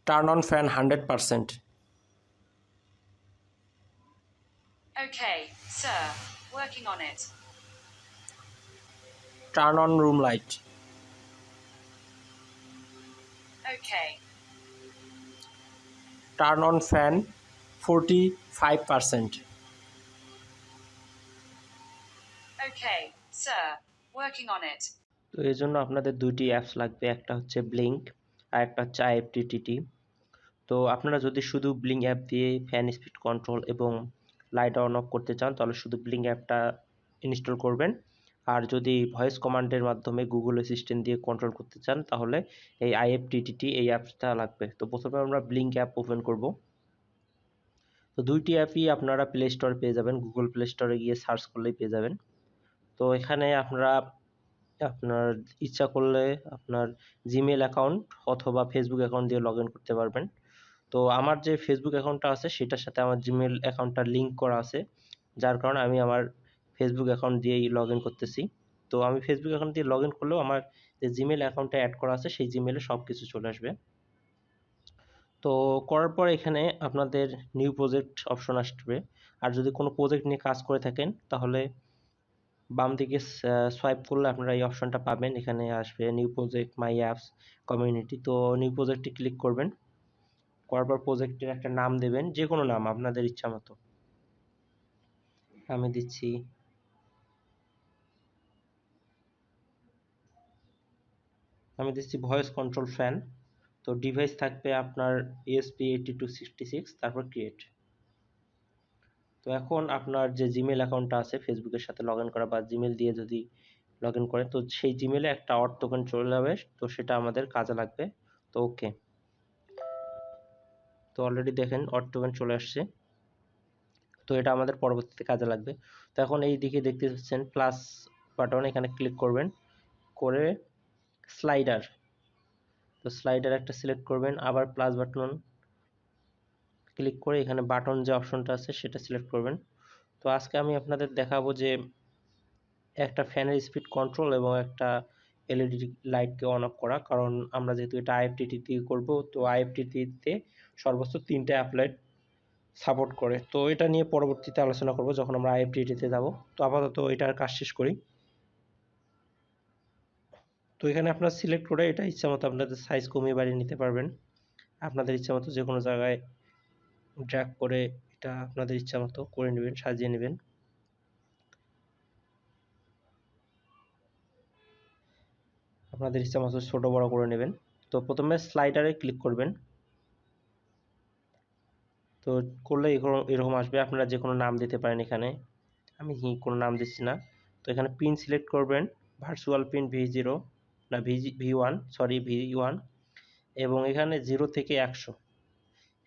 Turn on fan 100%. Okay, sir. Working on it. Turn on room light. Okay. Turn on fan 45%. Okay, sir. Working on it. তো এই জন্য আপনাদের দুইটি apps লাগবে, একটা হচ্ছে ব্লিঙ্ক আর একটা হচ্ছে আইএফটিটিটি। তো আপনারা যদি শুধু ব্লিঙ্ক অ্যাপ দিয়ে ফ্যান স্পিড কন্ট্রোল এবং লাইট অন অফ করতে চান তাহলে শুধু ব্লিঙ্ক অ্যাপটা ইনস্টল করবেন। আর যদি ভয়েস কমান্ডের মাধ্যমে গুগল অ্যাসিস্ট্যান্ট দিয়ে কন্ট্রোল করতে চান তাহলে এই আইএফটিটিটি এই অ্যাপসটা লাগবে। তো প্রথমে আমরা ব্লিঙ্ক অ্যাপ ওপেন করব। তো দুইটি অ্যাপই আপনারা প্লে স্টোরে পেয়ে যাবেন, গুগল প্লে স্টোরে গিয়ে সার্চ করলেই পেয়ে যাবেন। তো এখানে আপনারা আপনার ইচ্ছা করলে আপনার জিমেল অ্যাকাউন্ট অথবা ফেসবুক অ্যাকাউন্ট দিয়ে লগ ইন করতে পারবেন। তো আমার যে ফেসবুক অ্যাকাউন্টটা আছে সেটার সাথে আমার জিমেল অ্যাকাউন্টটা লিঙ্ক করা আছে, যার কারণে আমি আমার ফেসবুক অ্যাকাউন্ট দিয়েই লগ ইন করতেছি। তো আমি ফেসবুক অ্যাকাউন্ট দিয়ে লগ ইন করলেও আমার যে জিমেল অ্যাকাউন্টটা অ্যাড করা আছে সেই জিমেলে সব কিছু চলে আসবে। তো করার পর এখানে আপনাদের নিউ প্রজেক্ট অপশন আসবে। আর যদি কোনো প্রজেক্ট নিয়ে কাজ করে থাকেন তাহলে বাম দিকে সোয়াইপ করলে আপনারা এই অপশনটা পাবেন। এখানে আসবে নিউ প্রজেক্ট, মাই অ্যাপস, কমিউনিটি। তো নিউ প্রজেক্টে ক্লিক করবেন, করার পর প্রজেক্টের একটা নাম দেবেন, যে কোনো নাম আপনাদের ইচ্ছা মতো। আমি দিচ্ছি ভয়েস কন্ট্রোল ফ্যান। তো ডিভাইস থাকবে আপনার ESP8266, তারপর ক্রিয়েট। তো এখন আপনার যে জিমেল অ্যাকাউন্টটা আছে ফেসবুকের সাথে লগ ইন করা বা জিমেল দিয়ে যদি লগ ইন করেন তো সেই জিমেলে একটা অড টোকেন চলে যাবে, তো সেটা আমাদের কাজে লাগবে। তো ওকে, তো অলরেডি দেখেন অড টোকেন চলে আসছে। তো এটা আমাদের পরবর্তীতে কাজে লাগবে। তো এখন এই দিকে দেখতে পাচ্ছেন প্লাস বাটন, এখানে ক্লিক করবেন, করে স্লাইডার, তো স্লাইডার একটা সিলেক্ট করবেন, আবার প্লাস বাটন ক্লিক করে এখানে বাটন যে অপশনটা আছে সেটা সিলেক্ট করবেন। তো আজকে আমি আপনাদের দেখাবো যে একটা ফ্যানের স্পিড কন্ট্রোল এবং একটা এলইডি লাইটকে অন অফ করা, কারণ আমরা যেহেতু এটা আইএফটিটি দিয়ে করবো, তো আইএফটিটিতে সর্বোচ্চ 3টে অ্যাপ্লাইট সাপোর্ট করে। তো এটা নিয়ে পরবর্তীতে আলোচনা করব যখন আমরা আইএফটিটিতে যাব। তো আপাতত এটার কাজ শেষ করি। তো এখানে আপনার সিলেক্ট করে এটা ইচ্ছা মতো আপনাদের সাইজ কমিয়ে বাড়িয়ে নিতে পারবেন, আপনাদের ইচ্ছা মতো যে কোনো জায়গায় ড্র্যাগ করে এটা আপনাদের ইচ্ছা মতো করে নেবেন, সাজিয়ে নেবেন। আপনাদের ইচ্ছা মতো ছোট বড় করে নেবেন। তো প্রথমে স্লাইডারে ক্লিক করবেন, তো করলে এরকম আসবে। আপনারা যে কোনো নাম দিতে পারেন এখানে, আমি কোনো নাম দিচ্ছি না। তো এখানে পিন সিলেক্ট করবেন, ভার্চুয়াল পিন V0 না V1, সরি V1, এবং এখানে 0 থেকে 100,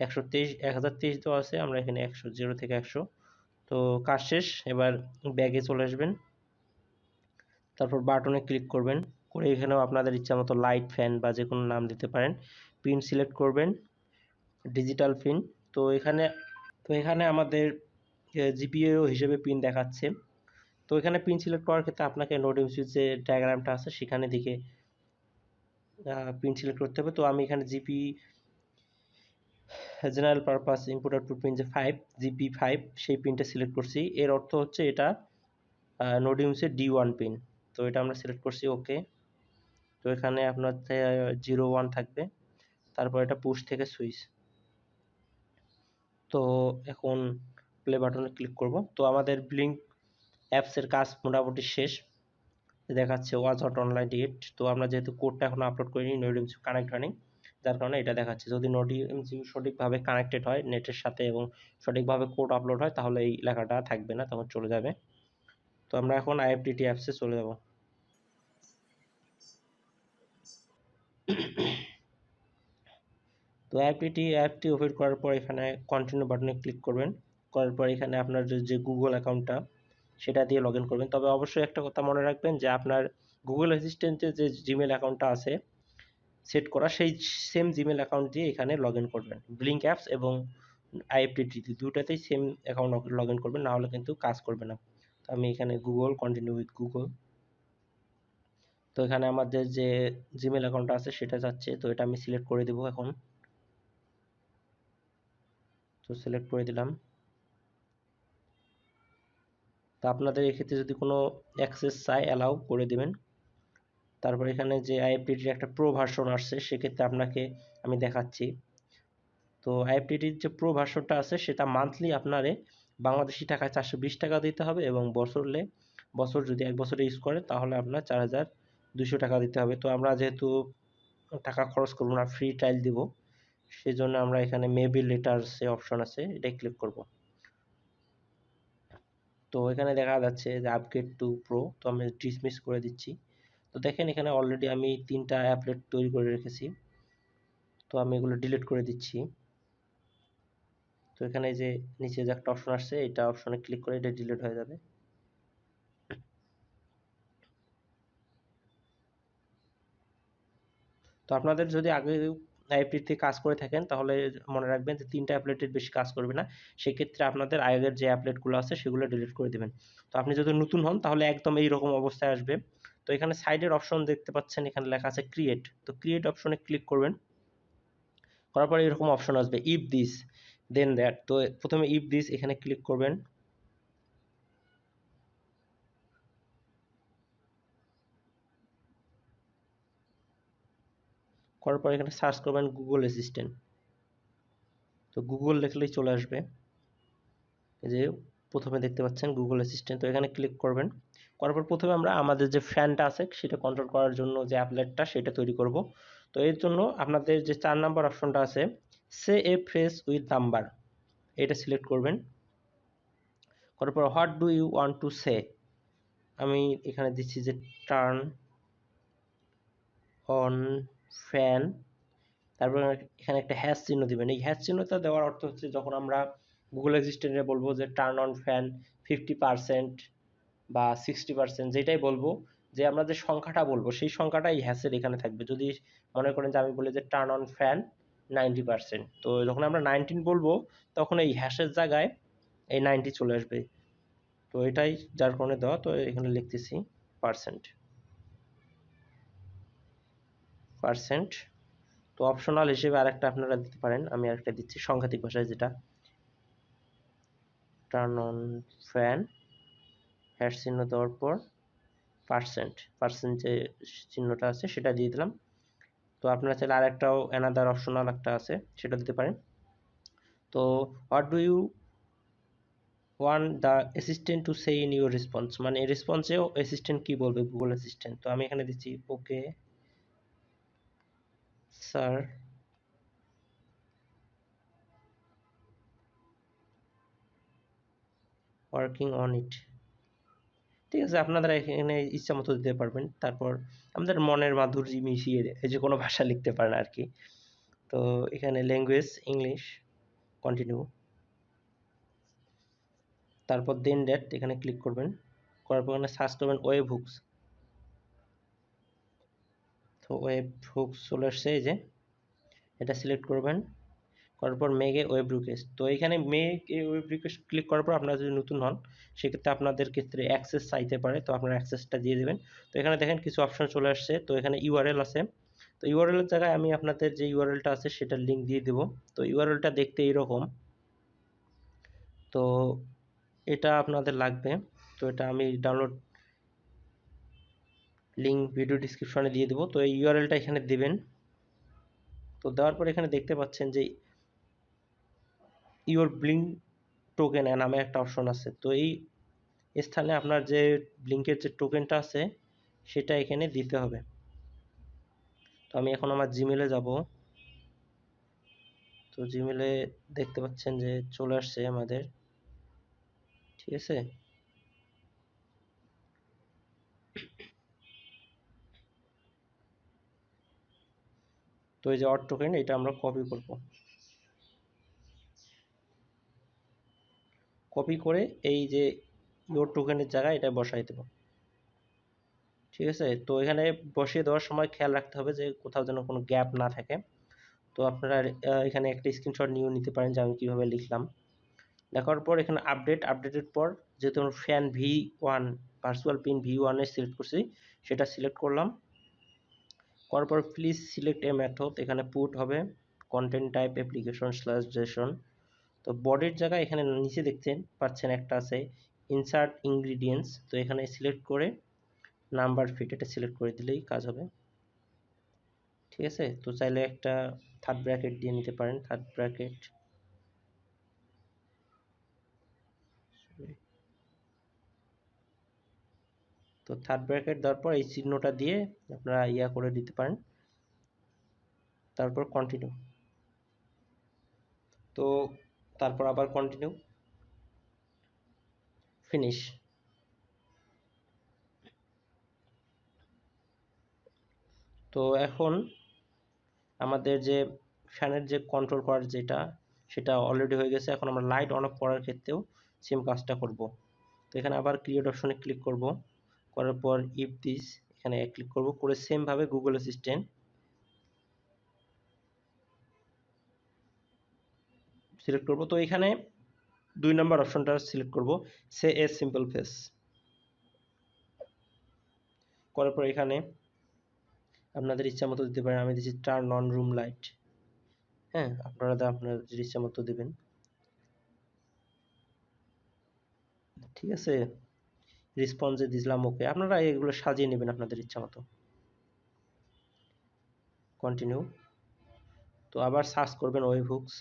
123, 1023 দেওয়া আছে, আমরা এখানে 100, 0 থেকে 100। তো কাজ শেষ, এবার ব্যাগে চলে আসবেন, তারপর বাটনে ক্লিক করবেন, করে এখানেও আপনাদের ইচ্ছা মতো লাইট, ফ্যান বা যে কোনো নাম দিতে পারেন। পিন সিলেক্ট করবেন, ডিজিটাল পিন। তো এখানে আমাদের জিপিইউ হিসেবে পিন দেখাচ্ছে। তো এখানে পিন সিলেক্ট করার ক্ষেত্রে আপনাকে নোড ইউসেজ যে ডায়াগ্রামটা আছে সেখানে দিকে পিন সিলেক্ট করতে হবে। তো আমি এখানে GP general purpose input output pin যে 5 GP5 সেই পিনটা সিলেক্ট করছি। এর অর্থ হচ্ছে এটা নোড ইউসের D1 পিন। তো এটা আমরা সিলেক্ট করছি, ওকে। তো এখানে আপনার 01 থাকবে, তারপর এটা পুশ থেকে সুইচ। তো এখন প্লে বাটনে ক্লিক করব। তো আমাদের ব্লিঙ্ক অ্যাপসের কাজ মোটামুটি শেষ, দেখাচ্ছে ওয়াজ হট অনলাইন ডিট। তো আমরা যেহেতু কোডটা এখন আপলোড করিনি, নোডিএমসিউ কানেক্ট হয়নি, যার কারণে এটা দেখাচ্ছে। যদি নোডিএমসিউ সঠিকভাবে কানেক্টেড হয় নেটের সাথে এবং সঠিকভাবে কোড আপলোড হয় তাহলে এই লেখাটা থাকবে না, তখন চলে যাবে। তো আমরা এখন আইএফটিটি অ্যাপসে চলে যাব। তো অ্যাপটি ওপেন করার পর এখানে কন্টিনিউ বাটনে ক্লিক করবেন, করার পর এখানে আপনার যে গুগল অ্যাকাউন্টটা সেটা দিয়ে লগ ইন করবেন। তবে অবশ্যই একটা কথা মনে রাখবেন যে আপনার গুগল অ্যাসিস্ট্যান্টে যে জিমেল অ্যাকাউন্টটা আছে সেট করা, সেই সেম জিমেল অ্যাকাউন্ট দিয়ে এখানে লগ ইন করবেন। ব্লিঙ্ক অ্যাপস এবং আইএফটিটি দুটাতেই সেম অ্যাকাউন্ট লগ ইন করবেন, না হলে কিন্তু কাজ করবে না। তো আমি এখানে গুগল, কন্টিনিউ উইথ গুগল। তো এখানে আমাদের যে জিমেল অ্যাকাউন্টটা আছে সেটা যাচ্ছে, তো এটা আমি সিলেক্ট করে দেবো এখন। সিলেক্ট করে দিলাম। তো আপনাদের এক্ষেত্রে যদি কোনো অ্যাক্সেস চাই অ্যালাউ করে দিবেন। তারপর এখানে যে আইএফটিটির একটা প্রো ভার্সন আসছে সেক্ষেত্রে আপনাকে আমি দেখাচ্ছি। তো আইএফটিটির যে প্রো ভার্সনটা আছে সেটা মান্থলি আপনারে বাংলাদেশি টাকায় 420 টাকা দিতে হবে এবং বছর যদি 1 বছরে ইউজ করেন তাহলে আপনার 4200 টাকা দিতে হবে। তো আমরা যেহেতু টাকা খরচ করবো না, ফ্রি ট্রায়াল দিব, সেজন্য আমরা এখানে মেবি লেটারসে অপশন আছে, এটাই ক্লিক করব। তো এখানে দেখা যাচ্ছে যে আপগ্রেড টু প্রো, তো আমি ডিসমিস করে দিচ্ছি। তো দেখেন এখানে অলরেডি আমি 3টা অ্যাপলেট তৈরি করে রেখেছি, তো আমি এগুলো ডিলিট করে দিচ্ছি। তো এখানে যে নিচে যে একটা অপশন আসছে এটা অপশনে ক্লিক করে এটা ডিলিট হয়ে যাবে। তো আপনাদের যদি আগে আইএফটিতে কাজ করে থাকেন তাহলে মনে রাখবেন যে 3টা অ্যাপলেটের বেশি কাজ করবে না, সেক্ষেত্রে আপনাদের আগের যে অ্যাপলেটগুলো আছে সেগুলো ডিলিট করে দেবেন। তো আপনি যদি নতুন হন তাহলে একদম এইরকম অবস্থায় আসবে। তো এখানে সাইডের অপশন দেখতে পাচ্ছেন, এখানে লেখা আছে ক্রিয়েট, তো ক্রিয়েট অপশনে ক্লিক করবেন। করার পরে এরকম অপশন আসবে ইফ দিস দেন দ্যাট, তো প্রথমে ইফ দিস এখানে ক্লিক করবেন। করার পর এখানে সার্চ করবেন গুগল অ্যাসিস্ট্যান্ট, তো গুগল লিখলেই চলে আসবে। এই যে প্রথমে দেখতে পাচ্ছেন গুগল অ্যাসিস্ট্যান্ট, তো এখানে ক্লিক করবেন। করার পর প্রথমে আমরা আমাদের যে ফ্যানটা আছে সেটা কন্ট্রোল করার জন্য যে অ্যাপলেটটা সেটা তৈরি করব। তো এর জন্য আপনাদের যে 4 নাম্বার অপশনটা আছে say a phrase with number, এটা সিলেক্ট করবেন। করার পর what do you want to say, আমি এখানে দিচ্ছি যে টার্ন অন ফ্যান, তারপর এখানে একটা হ্যাশ চিহ্ন দিবেন। এই হ্যাশ চিহ্নটা দেওয়ার অর্থ হচ্ছে যখন আমরা গুগল অ্যাসিস্ট্যান্টে বলবো যে টার্ন অন ফ্যান 50% বা 60%, যেটাই বলবো, যে আমরা যে সংখ্যাটা বলবো সেই সংখ্যাটা এই হ্যাশের এখানে থাকবে। যদি মনে করেন যে আমি বলি যে টার্ন অন ফ্যান 90%, তো যখন আমরা 19 বলবো তখন এই হ্যাশের জায়গায় এই 90 চলে আসবে। তো এটাই যার কারণে দেওয়া, তো এখানে লিখতেছি পার্সেন্ট। তো অপশনাল হিসেবে আরেকটা আপনারা দিতে পারেন, আমি আরেকটা দিচ্ছি সাংঘাতিক ভাষায়, যেটা টার্ন অন ফ্যান হ্যাশ চিহ্ন দেওয়ার পর পার্সেন্ট যে চিহ্নটা আছে সেটা দিয়ে দিলাম। তো আপনারা চাইলে আরেকটাও অ্যানাদার অপশনাল একটা আছে সেটা দিতে পারেন। তো what do you want the assistant to say in your response, মানে রেসপন্সেও অ্যাসিস্ট্যান্ট কি বলবে গুগল অ্যাসিস্ট্যান্ট, তো আমি এখানে দিচ্ছি okay sir working on it. ঠিক আছে, আপনারা এখানে ইচ্ছা মতো দিতে পারবেন। তারপর আমাদের মনের মাধুর্য মিশিয়ে যে কোনো ভাষা লিখতে পারেন আর কি। তো এখানে ল্যাঙ্গুয়েজ ইংলিশ, কন্টিনিউ, তারপর দেন ডেট এখানে ক্লিক করবেন। করার পর এখানে সার্চ করবেন ওয়েব হুকস, তো ওয়েব হুকস চলে আসছে, এই যে এটা সিলেক্ট করবেন। করার পর মেক এ ওয়েব রিকোয়েস্ট, তো এখানে make a web request click করার পর আপনারা যদি নতুন হন সেক্ষেত্রে আপনাদের ক্ষেত্রে অ্যাক্সেস চাইতে পারে, তো আপনারা অ্যাক্সেসটা দিয়ে দেবেন। তো এখানে দেখেন কিছু অপশন চলে আসছে, তো এখানে ইউআরএল আছে, তো ইউআরএল এর জায়গায় আমি আপনাদের যে ইউআরএলটা আছে সেটার লিঙ্ক দিয়ে দেব। তো ইউআরএলটা দেখতে এরকম, তো এটা আপনাদের লাগবে। তো এটা আমি ডাউনলোড লিঙ্ক ভিডিও ডিসক্রিপশনে দিয়ে দেবো, তো এই ইউআরএলটা এখানে দিবেন। তো দেওয়ার পর এখানে দেখতে পাচ্ছেন যে ইউর ব্লিঙ্ক টোকেন নামে একটা অপশন আছে, তো এই স্থানে আপনার যে ব্লিঙ্কের যে টোকেনটা আছে সেটা এখানে দিতে হবে। তো আমি এখন আমার জিমেলে যাব, তো জিমেলে দেখতে পাচ্ছেন যে চলে আসছে আমাদের, ঠিক আছে। তো এই যে অড টোকেন এটা আমরা কপি করব, কপি করে এই যে ইউর টোকেনের জায়গায় এটা বসাই দেব, ঠিক আছে। তো এখানে বসিয়ে দেওয়ার সময় খেয়াল রাখতে হবে যে কোথাও যেন কোনো গ্যাপ না থাকে। তো আপনারা এখানে একটা স্ক্রিনশট নিয়েও নিতে পারেন যে আমি কীভাবে লিখলাম। লেখার পর এখানে আপডেটের পর যেহেতু আমরা fan V1 virtual pin V1 A select করছি সেটা সিলেক্ট করলাম। করার পর প্লিজ সিলেক্ট এ মেথড, এখানে পুট হবে কন্টেন্ট টাইপ অ্যাপ্লিকেশন/জেসন, তো বডির জায়গায় এখানে নিচে দেখতে পাচ্ছেন একটা আছে ইনসার্ট ইনগ্রিডিয়েন্টস, তো এখানে সিলেক্ট করে নাম্বার ফিট এটা সিলেক্ট করে দিলেই কাজ হবে। ঠিক আছে, তো চাইলে একটা থার্ড ব্র্যাকেট দিয়ে নিতে পারেন, থার্ড ব্র্যাকেট। তো থার্ড ব্র্যাকেট দেওয়ার পর এই চিহ্নটা দিয়ে আপনারা ইয়া করে দিতে পারেন, তারপর কন্টিনিউ। তো তারপর আবার কন্টিনিউ, ফিনিশ। তো এখন আমাদের যে ফ্যানের যে কন্ট্রোল করার যেটা সেটা অলরেডি হয়ে গেছে। এখন আমরা লাইট অন অফ করার ক্ষেত্রেও সেম কাজটা করব। তো এখানে আবার ক্রিয়েট অপশনে ক্লিক করব, করার পর ইফ দিস এখানে ক্লিক করব, করে সেম ভাবে গুগল অ্যাসিস্ট্যান্ট সিলেক্ট করব। তো এখানে 2 নম্বর অপশনটা সিলেক্ট করব, সে এ সিম্পল ফেস। করার পর এখানে আপনাদের ইচ্ছা মতো দিতে পারেন, আমি দিচ্ছি টার্ন অন রুম লাইট। হ্যাঁ, আপনারা আপনাদের ইচ্ছা মতো দেবেন। ঠিক আছে, রেসপন্সে দিলাম ওকে। আপনারা এগুলো সাজিয়ে নেবেন আপনাদের ইচ্ছা মতো। কন্টিনিউ। তো আবার সার্চ করবেন ওয়েব হুকস।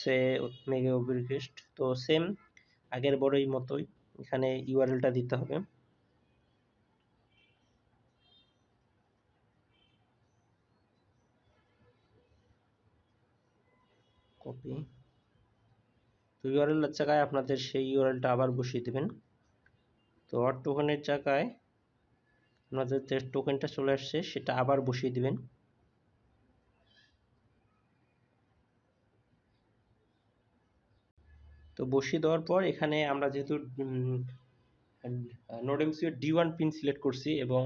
সে মেগে রিকোয়েস্ট, তো সেম আগের বড়ই মতোই এখানে ইউআরএলটা দিতে হবে। কপি। তো ইউআরএল এর জায়গায় আপনাদের সেই ইউআরএলটা আবার বসিয়ে দেবেন। তো হট টোকেনের জায়গায় আপনাদের যে টোকেনটা চলে আসছে সেটা আবার বসিয়ে দিবেন। তো বসিয়ে দেওয়ার পর এখানে আমরা যেহেতু নোডএমসিও D1 পিন সিলেক্ট করছি এবং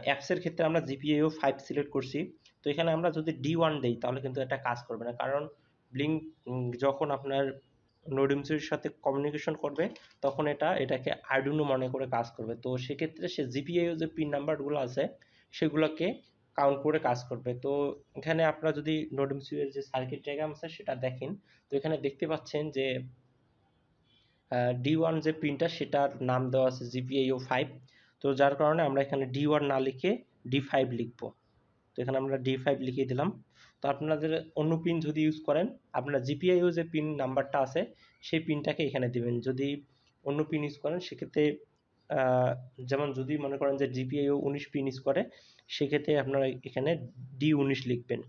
অ্যাপসের ক্ষেত্রে আমরা GPIO 5 সিলেক্ট করছি। তো এখানে আমরা যদি D1 দেই তাহলে কিন্তু এটা কাজ করবে না, কারণ ব্লিঙ্ক যখন আপনার নোডএমসিওর সাথে কমিউনিকেশন করবে তখন এটাকে আর্ডুইনো মনে করে কাজ করবে। তো সেক্ষেত্রে সে GPIO যে পিন নাম্বারগুলো আছে সেগুলোকে কাউন্ট করে কাজ করবে। তো এখানে আপনারা যদি নোডএমসিও এর যে সার্কিট ডায়াগ্রাম আছে সেটা দেখেন, তো এখানে দেখতে পাচ্ছেন যে D1 যে পিনটা সেটার নাম দেওয়া আছে GPIO 5। তো যার কারণে আমরা এখানে D1 না লিখে D5 লিখব। তো এখানে আমরা D5 লিখে দিলাম। তো আপনাদের অন্য পিন যদি ইউজ করেন, আপনার GPIO যে পিন নাম্বারটা আছে সেই পিনটাকে এখানে দিবেন। যদি অন্য পিন ইউজ করেন সেক্ষেত্রে যেমন যদি মনে করেন যে GPIO 19 পিন ইউজ করে, সেক্ষেত্রে আপনারা এখানে D19 লিখবেন।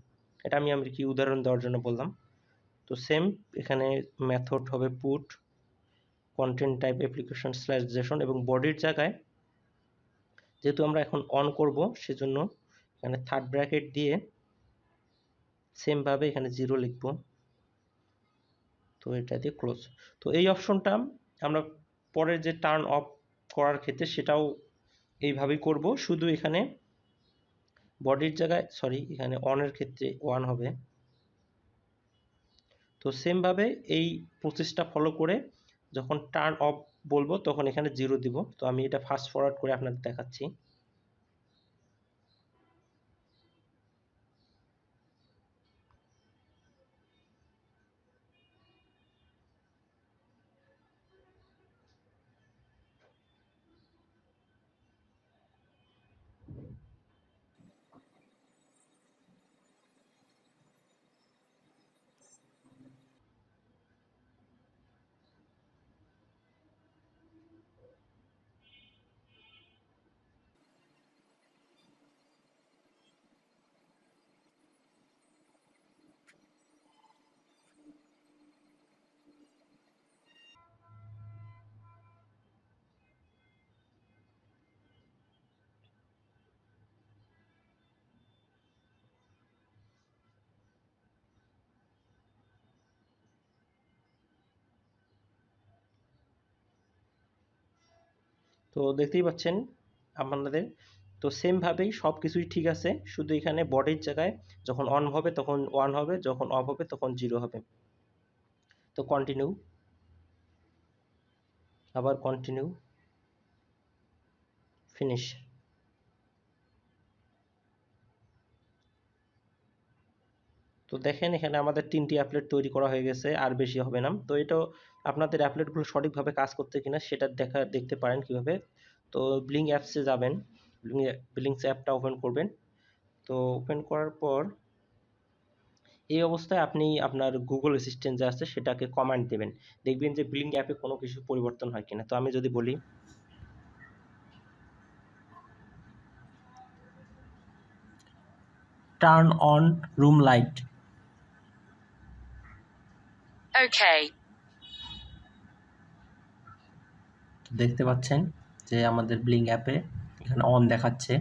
এটা আমি কি উদাহরণ দেওয়ার জন্য বললাম। তো সেম এখানে মেথড হবে put content type application slash Jason, এবং বডির জায়গায় যেহেতু আমরা এখন অন করব সেজন্য এখানে থার্ড ব্র্যাকেট দিয়ে সেম ভাবে এখানে 0 লিখব। তো এটা দিয়ে ক্লোজ। তো এই অপশনটা আমরা পরের যে টার্ন অফ করার ক্ষেত্রে সেটাও এইভাবেই করব, শুধু এখানে বডির জায়গায় এখানে অনের ক্ষেত্রে 1 হবে। তো সেম ভাবে এই প্রসেসটা ফলো করে যখন টার্ন অফ বলবো তখন এখানে 0 দিব। তো আমি এটা ফাস্ট ফরওয়ার্ড করে আপনাদের দেখাচ্ছি। তো দেখতেই পাচ্ছেন আপনাদের, তো সেম ভাবেই সব কিছুই ঠিক আছে, শুধু এখানে বডির জায়গায় যখন অন হবে তখন 1 হবে, যখন অফ হবে তখন 0 হবে। তো কন্টিনিউ, আবার কন্টিনিউ, ফিনিশ। তো দেখেন এখানে আমাদের 3টি অ্যাপলেট তৈরি করা হয়ে গেছে, আর বেশি হবে না। তো এটাও আপনাদের অ্যাপলেটগুলো সঠিকভাবে কাজ করতে কিনা সেটা দেখতে পারেন কিভাবে। তো ব্লিং অ্যাপসে যাবেন, ব্লিংস অ্যাপটা ওপেন করবেন। তো ওপেন করার পর এই অবস্থায় আপনি আপনার গুগল অ্যাসিস্ট্যান্ট যে আছে সেটাকে কমান্ড দেবেন, দেখবেন যে ব্লিং অ্যাপে কোনো কিছু পরিবর্তন হয় কিনা। তো আমি যদি বলি turn on room light, Okay. দেখতে পাচ্ছেন যে আমাদের ব্লিং অ্যাপে এখানে অন দেখাচ্ছে।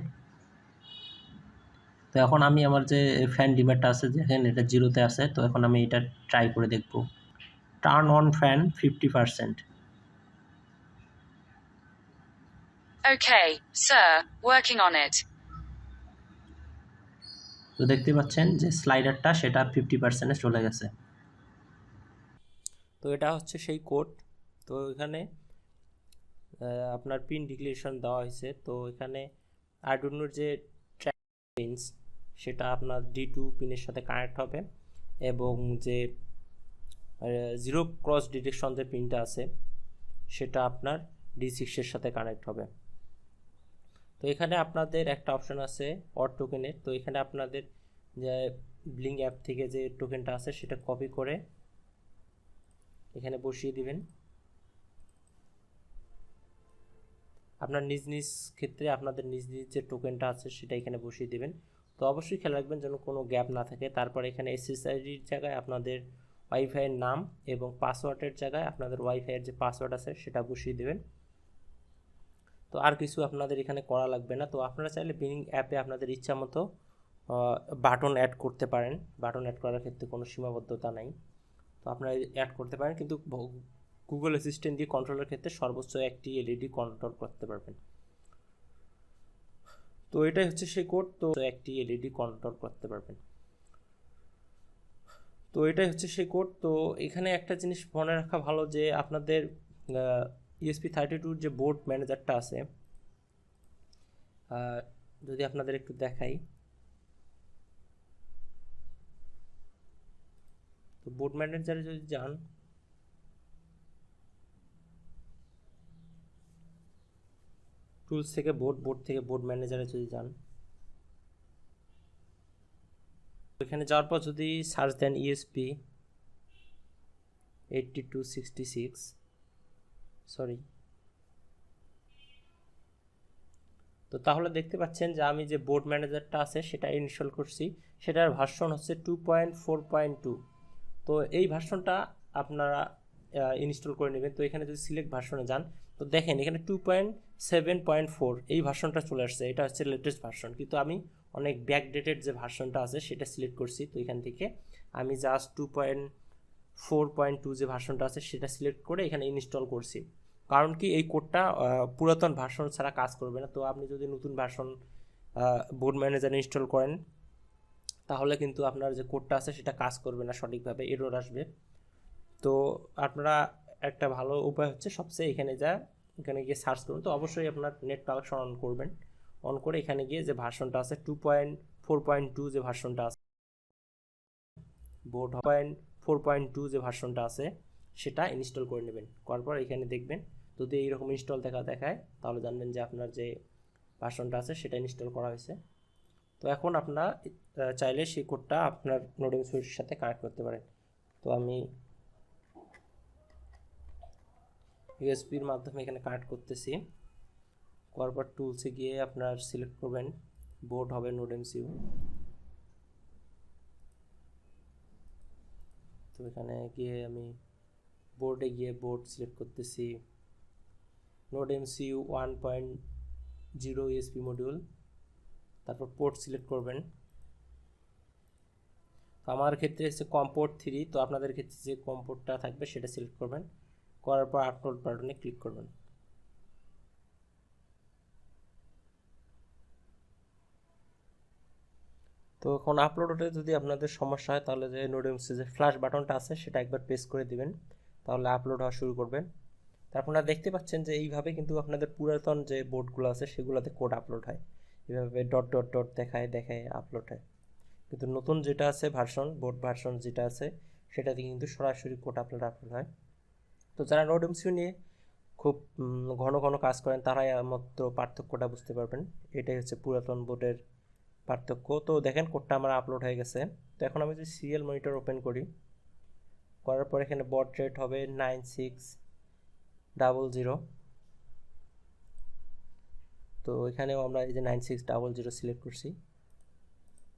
তো এখন আমি আমার যে ফ্যান ডিমারটা আছে, দেখেন এটা 0-তে আছে। তো এখন আমি এটা ট্রাই করে দেখব। Turn on fan 50%। Okay, sir, working on it. তো দেখতে পাচ্ছেন যে স্লাইডারটা সেটা 50%-এ চলে গেছে। তো এটা হচ্ছে সেই কোড। তো এখানে আপনার পিন ডিক্লারেশন দেওয়া হয়েছে। তো এখানে আরডুইনোর যে ট্র্যাক পিনস সেটা আপনার D2 পিনের সাথে কানেক্ট হবে, এবং যে জিরো ক্রস ডিটেকশন যে পিনটা আছে সেটা আপনার D6 এর সাথে কানেক্ট হবে। তো এখানে আপনাদের একটা অপশন আছে অড টোকেনের। তো এখানে আপনাদের যে ব্লিং অ্যাপ থেকে যে টোকেনটা আছে সেটা কপি করে এখানে বসিয়ে দিবেন। আপনার নিজ নিজ ক্ষেত্রে আপনাদের নিজ নিজ যে টোকেনটা আছে সেটা এখানে বসিয়ে দিবেন। তো অবশ্যই খেয়াল রাখবেন যেন কোনো গ্যাপ না থাকে। তারপর এখানে SSIDর জায়গায় আপনাদের ওয়াইফাইয়ের নাম এবং পাসওয়ার্ডের জায়গায় আপনাদের ওয়াইফাইয়ের যে পাসওয়ার্ড আছে সেটা বসিয়ে দেবেন। তো আর কিছু আপনাদের এখানে করা লাগবে না। তো আপনারা চাইলে ব্লিং অ্যাপে আপনাদের ইচ্ছা মতো বাটন অ্যাড করতে পারেন। বাটন অ্যাড করার ক্ষেত্রে কোনো সীমাবদ্ধতা নাই। তো আপনারা অ্যাড করতে পারেন, কিন্তু গুগল অ্যাসিস্ট্যান্ট দিয়ে কন্ট্রোলের ক্ষেত্রে সর্বোচ্চ একটি এলইডি কন্ট্রোল করতে পারবেন। তো এটাই হচ্ছে সেই কোড। তো একটি এলইডি কন্ট্রোল করতে পারবেন। তো এটাই হচ্ছে সেই কোড। তো এখানে একটা জিনিস মনে রাখা ভালো যে আপনাদের ESP32 যে বোর্ড ম্যানেজারটা আছে, যদি আপনাদের একটু দেখাই, তো বোর্ড ম্যানেজারে যদি যান, টুলস থেকে বোর্ড থেকে বোর্ড ম্যানেজারে যদি যান, এখানে যাওয়ার পর যদি সার্চ দেন ESP8266, সরি, তো তাহলে দেখতে পাচ্ছেন যে আমি যে বোর্ড ম্যানেজারটা আছে সেটা ইনস্টল করছি, সেটার ভার্সন হচ্ছে 2.4.2। তো এই ভার্সনটা আপনারা ইনস্টল করে নেবেন। তো এখানে যদি সিলেক্ট ভার্সনে যান, তো দেখেন এখানে 2.7.4 এই ভার্সনটা চলে আসছে। এটা হচ্ছে লেটেস্ট ভার্সন, কিন্তু আমি অনেক ব্যাকডেটেড যে ভার্সনটা আছে সেটা সিলেক্ট করছি। তো এখান থেকে আমি জাস্ট 2.4.2 যে ভার্সনটা আছে সেটা সিলেক্ট করে এখানে ইনস্টল করছি। কারণ কি, এই কোডটা পুরাতন ভার্সন ছাড়া কাজ করবে না। তো আপনি যদি নতুন ভার্সন বোর্ড ম্যানেজার ইনস্টল করেন তাহলে কিন্তু আপনার যে কোডটা আছে সেটা কাজ করবে না সঠিকভাবে, এরর আসবে। তো আপনারা একটা ভালো উপায় হচ্ছে সবচেয়ে এখানে গিয়ে সার্চ করুন। তো অবশ্যই আপনার নেট কানেকশন অন করবেন, অন করে এখানে গিয়ে যে ভার্সনটা আছে 2.4.2 যে ভার্সনটা আছে, বোর্ড 4.2 যে ভার্সনটা আছে সেটা ইনস্টল করে নেবেন। করার পর এখানে দেখবেন যদি এইরকম ইনস্টল দেখায় তাহলে জানবেন যে আপনার যে ভার্সনটা আছে সেটা ইনস্টল করা হয়েছে। তো এখন আপনার চাইলে সেই কোডটা আপনার নোডিং সুইটের সাথে কানেক্ট করতে পারেন। তো আমি ইউএসবির মাধ্যমে এখানে কানেক্ট করতেছি। করার পর টুলসে গিয়ে আপনার সিলেক্ট করবেন, বোর্ড হবে NodeMCU। তো এখানে গিয়ে আমি বোর্ডে গিয়ে বোর্ড সিলেক্ট করতেছি, NodeMCU 1.0 ইউএসবি মডিউল, তারপর পোর্ট সিলেক্ট করবেন। তো আমার ক্ষেত্রে হচ্ছে কমপোর্ট 3, তো আপনাদের ক্ষেত্রে যে কমপোর্টটা থাকবে সেটা সিলেক্ট করবেন। করার পর আপলোড বাটনে ক্লিক করবেন। তো এখন আপলোডে যদি আপনাদের সমস্যা হয় তাহলে যে NodeMCU যে ফ্ল্যাশ বাটনটা আছে সেটা একবার প্রেস করে দিবেন, তাহলে আপলোড হওয়া শুরু করবেন। তো আপনারা দেখতে পাচ্ছেন যে এইভাবে কিন্তু আপনাদের পুরাতন যে বোর্ডগুলো আছে সেগুলোতে কোড আপলোড হয়, এভাবে ডট ডট ডট দেখায় আপলোড হয়। কিন্তু নতুন যেটা আছে ভার্সন, বোর্ড ভার্সন যেটা আছে সেটাতে কিন্তু সরাসরি কোড আপনার আপলোড হয়। তো যারা নোড এমসিইউ নিয়ে খুব ঘন ঘন কাজ করেন তারাই মাত্র পার্থক্যটা বুঝতে পারবেন। এটাই হচ্ছে পুরাতন বোর্ডের পার্থক্য। তো দেখেন কোডটা আমার আপলোড হয়ে গেছে। তো এখন আমি যদি সিরিয়াল মনিটর ওপেন করি, করার পর এখানে বট রেট হবে 9600। তো এখানেও আমরা এই যে 9600 সিলেক্ট করছি।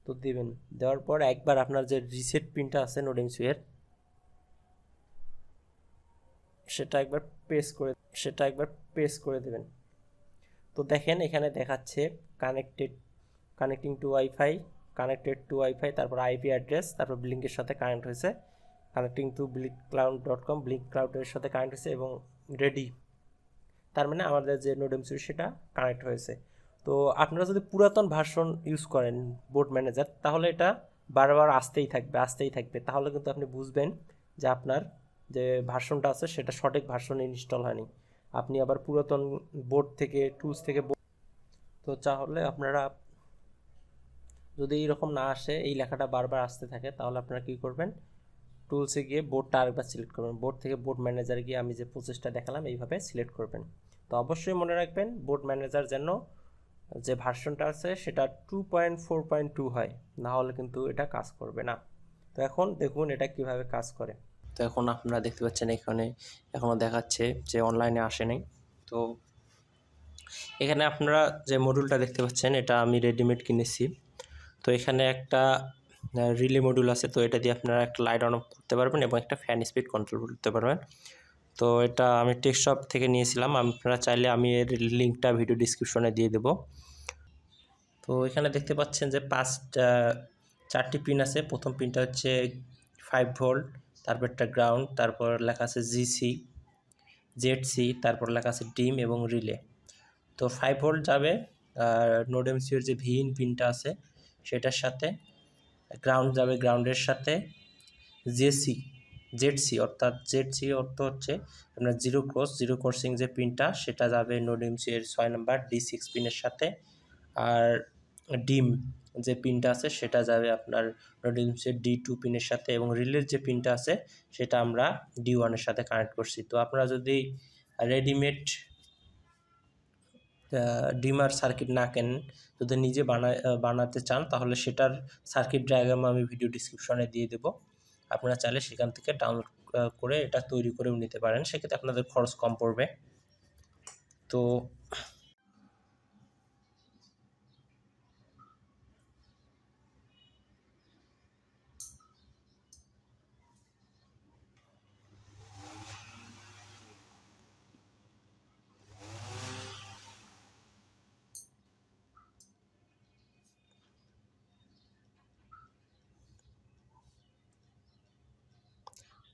তো দিবেন, দেওয়ার পর একবার আপনার যে রিসেট পিনটা আছে নোড এমসিইউ এর সেটা একবার প্রেস করে দেবেন। তো দেখেন এখানে দেখাচ্ছে কানেক্টিং টু ওয়াইফাই, তারপর আইপি অ্যাড্রেস, তারপর ব্লিঙ্কের সাথে কানেক্ট হয়েছে, কানেক্টিং টু blinkcloud.com, ব্লিঙ্ক ক্লাউডের সাথে কানেক্ট হয়েছে এবং রেডি। তার মানে আমাদের যে নোড এমসিইউ সেটা কানেক্ট হয়েছে। তো আপনারা যদি পুরাতন ভার্সন ইউজ করেন বোর্ড ম্যানেজার, তাহলে এটা বারবার আসতেই থাকবে। তাহলে কিন্তু আপনি বুঝবেন যে আপনার যে ভার্সনটা আছে সেটা সঠিক ভার্সনে ইনস্টল হয়নি। আপনি আবার পুরাতন বোর্ড থেকে টুলস থেকে তো তাহলে আপনারা যদি এইরকম না আসে, এই লেখাটা বারবার আসতে থাকে, তাহলে আপনারা কী করবেন, টুলসে গিয়ে বোর্ডটা আরেকবার সিলেক্ট করবেন। বোর্ড থেকে বোর্ড ম্যানেজারে গিয়ে আমি যে প্রসেসটা দেখালাম এইভাবে সিলেক্ট করবেন। তো অবশ্যই মনে রাখবেন বোর্ড ম্যানেজার যেন যে ভার্সনটা আছে সেটা 2.4.2 হয়, না হলে কিন্তু এটা কাজ করবে না। তো এখন দেখুন এটা কিভাবে কাজ করে। তো এখন আপনারা দেখতে পাচ্ছেন এখানে এখনও দেখাচ্ছে যে অনলাইনে আসে নাই। তো এখানে আপনারা যে মডিউলটা দেখতে পাচ্ছেন এটা আমি রেডিমেড কিনেছি। তো এখানে একটা রিলে মডিউল আছে, তো এটা দিয়ে আপনারা একটা লাইট অন অফ করতে পারবেন এবং একটা ফ্যান স্পিড কন্ট্রোল করতে পারবেন। তো এটা আমি টেক্সটপ থেকে নিয়েছিলাম, আপনারা চাইলে আমি এর লিঙ্কটা ভিডিও ডিসক্রিপশনে দিয়ে দেব। তো এখানে দেখতে পাচ্ছেন যে চারটি পিন আছে। প্রথম পিনটা হচ্ছে 5 ভোল্ট, তারপর একটা গ্রাউন্ড, তারপর লেখা আছে জিসি, জেডসি, তারপর লেখা আছে ডিম এবং রিলে। তো 5 ভোল্ট যাবে নোড এমসিইউর যে ভিইন পিনটা আছে সেটার সাথে, গ্রাউন্ড যাবে গ্রাউন্ডের সাথে, জেডসি অর্থ হচ্ছে আপনার জিরো ক্রসিং যে পিনটা সেটা যাবে নোড এমসিইউর 6 নাম্বার D6 পিনের সাথে, আর ডিম যে পিনটা আছে সেটা যাবে আপনার নোড এমসিইউর D2 পিনের সাথে, এবং রিলের যে পিনটা আছে সেটা আমরা D1 এর সাথে কানেক্ট করছি। তো আপনারা যদি রেডিমেড ডিমার সার্কিট না কেনেন, যদি নিজে বানাতে চান তাহলে সেটার সার্কিট ডায়াগ্রাম আমি ভিডিও ডিসক্রিপশনে দিয়ে দেব। আপনারা চাইলে সেখান থেকে ডাউনলোড করে এটা তৈরি করেও নিতে পারেন, সেক্ষেত্রে আপনাদের খরচ কম পড়বে। তো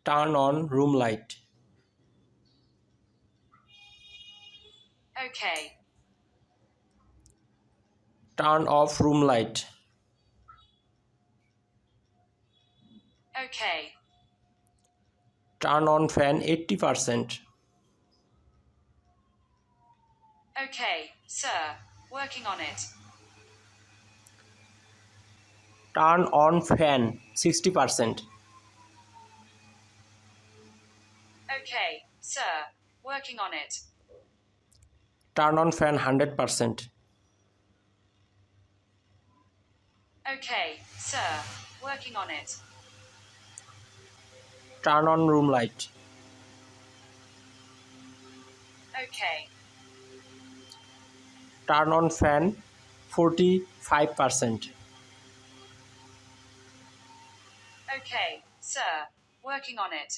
turn on room light. Okay. Turn off room light. Okay. Turn on fan 80%। Okay, sir. Working on it. Turn on fan 60%। Okay, sir. Working on it. Turn on fan 100%। Okay, sir. Working on it. Turn on room light. Okay. Turn on fan 45%। Okay, sir. Working on it.